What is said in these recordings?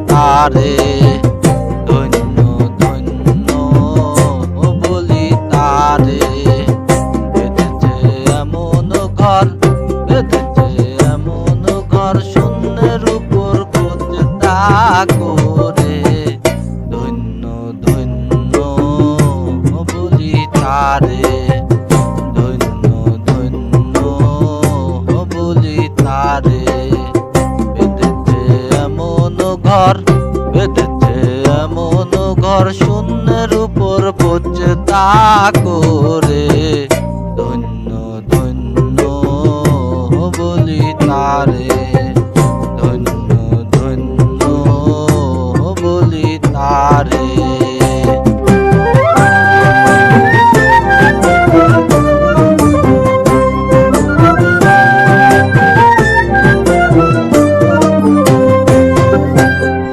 তারে ধন্য ধন্য বলি তারে, বেঁধেছে এমন ঘর, বেঁধেছে এমন ঘর, শূন্যের উপর করতে তা করে। ধন্য ধন্য বলি তারে, ধন্য ধন্য বলি তারে, বেঁধেছে এমন ঘর, বেঁধেছে এমন ঘর, শূন্যের উপর পড়ছে তা করে। ধন্য ধন্য বলি তারে, ধন্য ধন্য বলি তারে।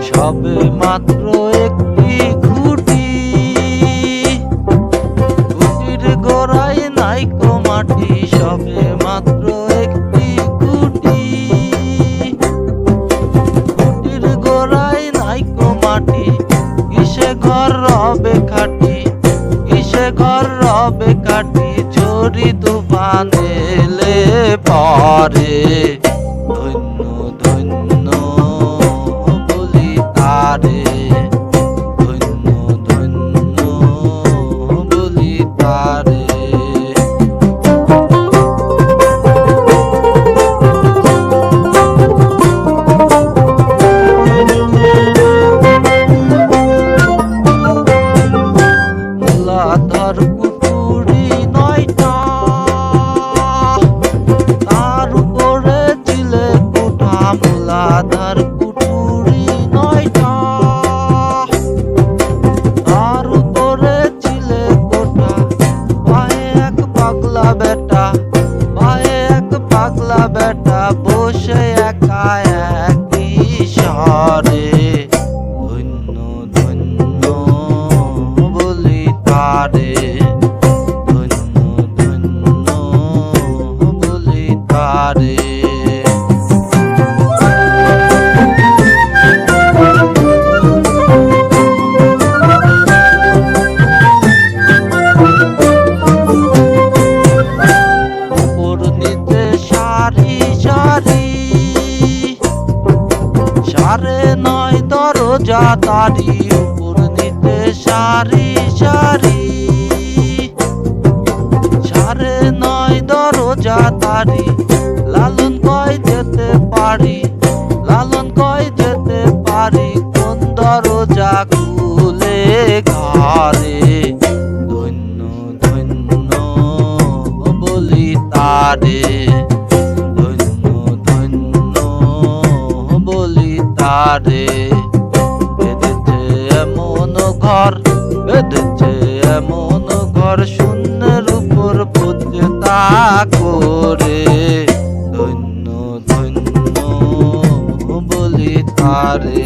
সবে মাত্র একটি খুঁটি, খুঁটির গোড়ায় নাইকো মাটি। সবে মাত্র একটি খুঁটি, খুঁটির গোড়ায় নাইকো মাটি। কিসে ঘর রবে খাটি, কিসে ঘর রবে খাটি, ঝড়ি তুফান এলে পরে। ধন্য ধন্য বলি তারে, ধন্য ধন্য বলি তারে। মূলাধার পুকুরি নয়টা, তার উপরে চিলে কোঠা। মূলাধার পুকুরি নয়টা, তার উপরে চিলে কোঠা। পায়ে এক পাগলা বেটা, পায়ে এক পাগলা বেটা, বসে একা একই শহরে। ধন্য ধন্য বলি তারে, ধন্য ধন্য বলি তারে। উপর নিচে সারি সারি, সাড়ে নয় দরজা তারি। উপর নিচে সারি সারি, সাড়ে নয় দরজা তারি। লালন কয় যেতে পারি, লালন কয় যেতে পারি, কোন দরজা খুলে ঘরে। ধন্য ধন্য বলি তারে, ধন্য ধন্য বলি তারে। বেঁধেছে এমন ঘর, বেঁধেছে এমন ঘর, শূন্যের উপর পড়ছে তা করে। ধন্য ধন্য বলি তারে।